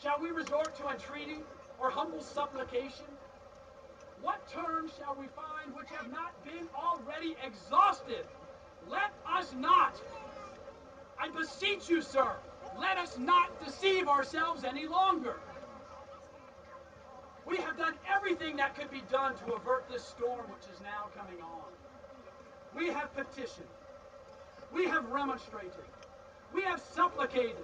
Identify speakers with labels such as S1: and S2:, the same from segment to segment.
S1: Shall we resort to entreaty or humble supplication? What terms shall we find which have not been already exhausted? Let us not, I beseech you, sir, let us not deceive ourselves any longer. We have done everything that could be done to avert this storm which is now coming on. We have petitioned. We have remonstrated. We have supplicated.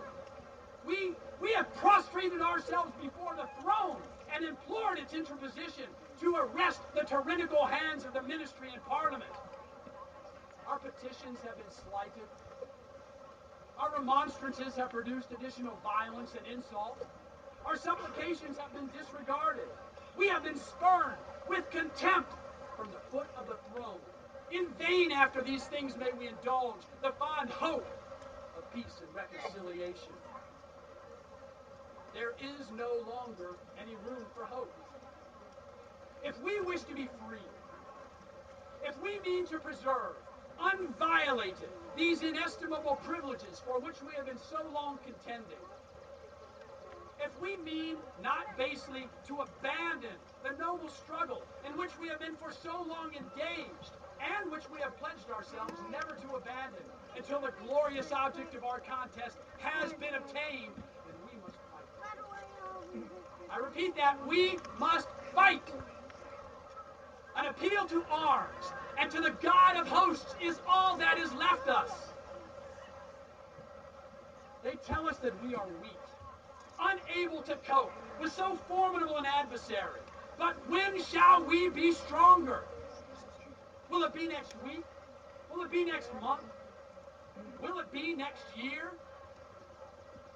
S1: We have prostrated ourselves before the throne and implored its interposition to arrest the tyrannical hands of the ministry and parliament. Our petitions have been slighted. Our remonstrances have produced additional violence and insult. Our supplications have been disregarded. We have been spurned with contempt from the foot of the throne. In vain after these things may we indulge the fond hope of peace and reconciliation. There is no longer any room for hope. If we wish to be free, if we mean to preserve unviolated these inestimable privileges for which we have been so long contending, if we mean not basely to abandon the noble struggle in which we have been for so long engaged, and which we have pledged ourselves never to abandon until the glorious object of our contest has been obtained, then we must fight. I repeat that, we must fight. An appeal to arms and to the God of hosts is all that is left us. They tell us that we are weak, unable to cope with so formidable an adversary. But when shall we be stronger? Will it be next week? Will it be next month? Will it be next year?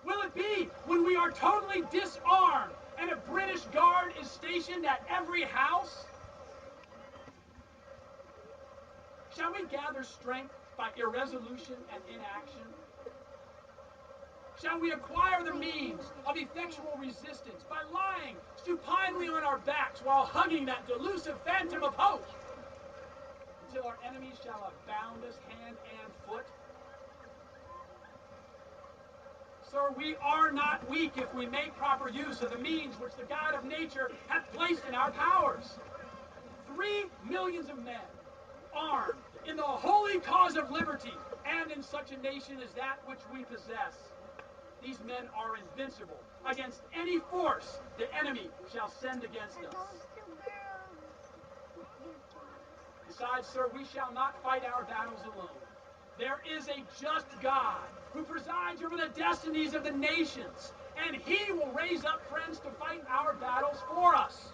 S1: Will it be when we are totally disarmed and a British guard is stationed at every house? Shall we gather strength by irresolution and inaction? Shall we acquire the means of effectual resistance by lying supinely on our backs while hugging that delusive phantom of hope, until our enemies shall have bound us hand and foot? Sir, we are not weak if we make proper use of the means which the God of nature hath placed in our powers. 3 millions of men, armed in the holy cause of liberty, and in such a nation as that which we possess. These men are invincible against any force the enemy shall send against us. Besides, sir, we shall not fight our battles alone. There is a just God who presides over the destinies of the nations, and he will raise up friends to fight our battles for us.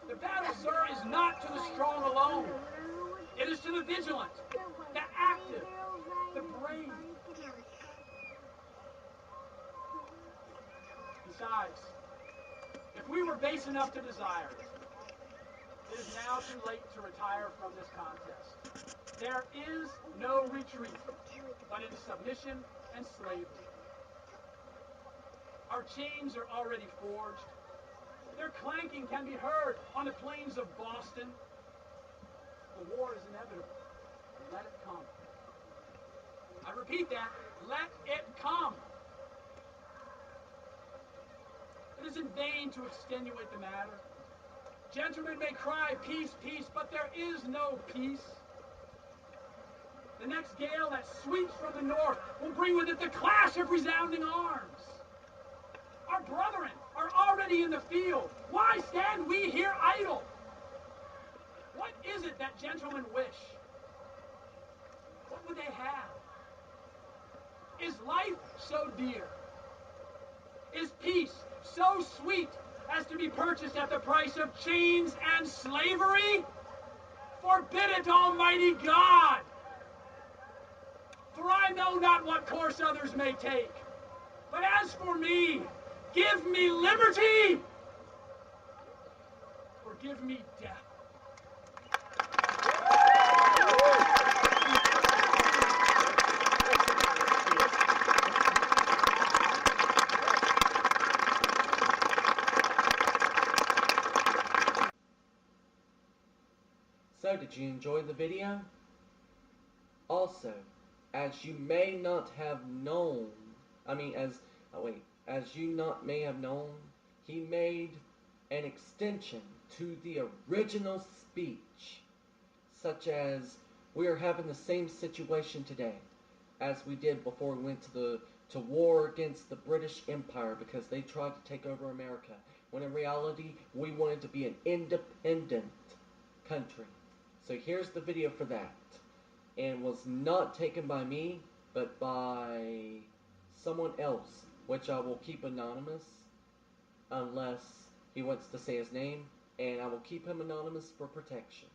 S1: The battle, sir, is not to the strong alone. It is to the vigilant, the active, the brave. Besides, if we were base enough to desire it, it is now too late to retire from this contest. There is no retreat, but in submission and slavery. Our chains are already forged. Their clanking can be heard on the plains of Boston. The war is inevitable. Let it come. I repeat that. Let it come. It is in vain to extenuate the matter. Gentlemen may cry, peace, peace, but there is no peace. The next gale that sweeps from the north will bring with it the clash of resounding arms. Our brethren are already in the field. Why stand we here idle? What is it that gentlemen wish? What would they have? Is life so dear? Is peace so sweet as to be purchased at the price of chains and slavery? Forbid it, Almighty God! For I know not what course others may take. But as for me, give me liberty, or give me death.
S2: So, did you enjoy the video? Also, as you may not have known, as as you not may have known, he made an extension to the original speech, such as we are having the same situation today as we did before we went to war against the British Empire because they tried to take over America, when in reality we wanted to be an independent country. So here's the video for that, and was not taken by me but by someone else, which I will keep anonymous unless he wants to say his name, and I will keep him anonymous for protection.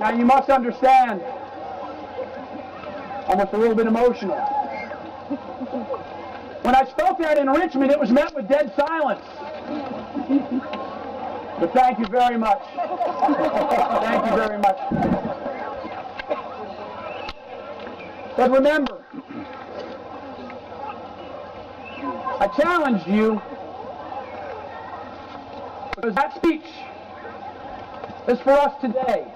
S1: Now you must understand, almost a little bit emotional. When I spoke that in Richmond, it was met with dead silence. But thank you very much. Thank you very much. But remember, I challenged you because that speech is for us today.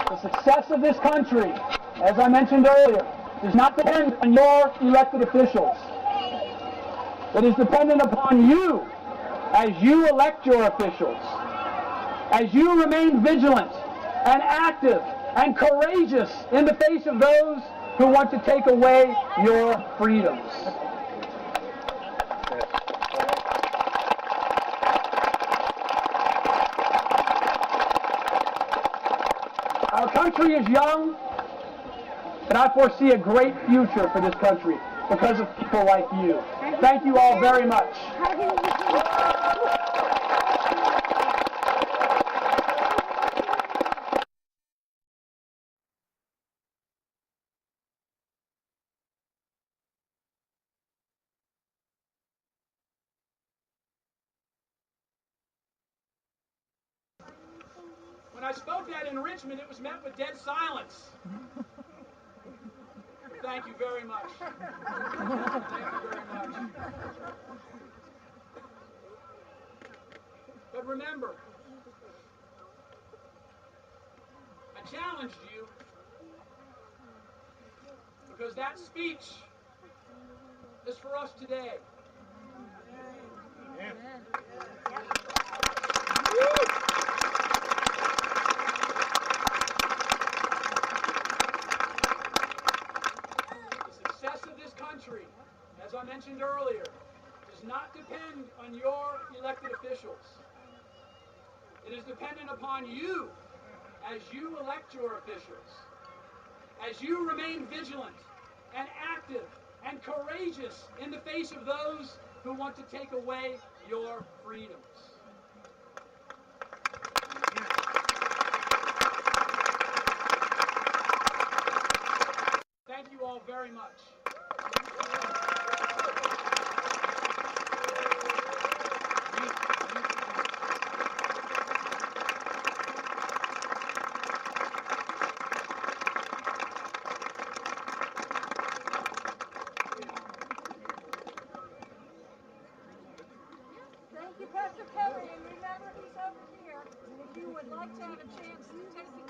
S1: The success of this country, as I mentioned earlier, does not depend on your elected officials. It is dependent upon you as you elect your officials, as you remain vigilant and active and courageous in the face of those who want to take away your freedoms. Our country is young, but I foresee a great future for this country because of people like you. Thank you all very much. When I spoke that in Richmond, it was met with dead silence. Thank you very much. Thank you very much. But remember, I challenged you because that speech is for us today.
S3: Amen.
S1: Country, as I mentioned earlier, does not depend on your elected officials. It is dependent upon you as you elect your officials, as you remain vigilant and active and courageous in the face of those who want to take away your freedoms. Thank you all very much.
S3: Thank you, Pastor Kelly, and remember he's over here. If you would like to have a chance to take the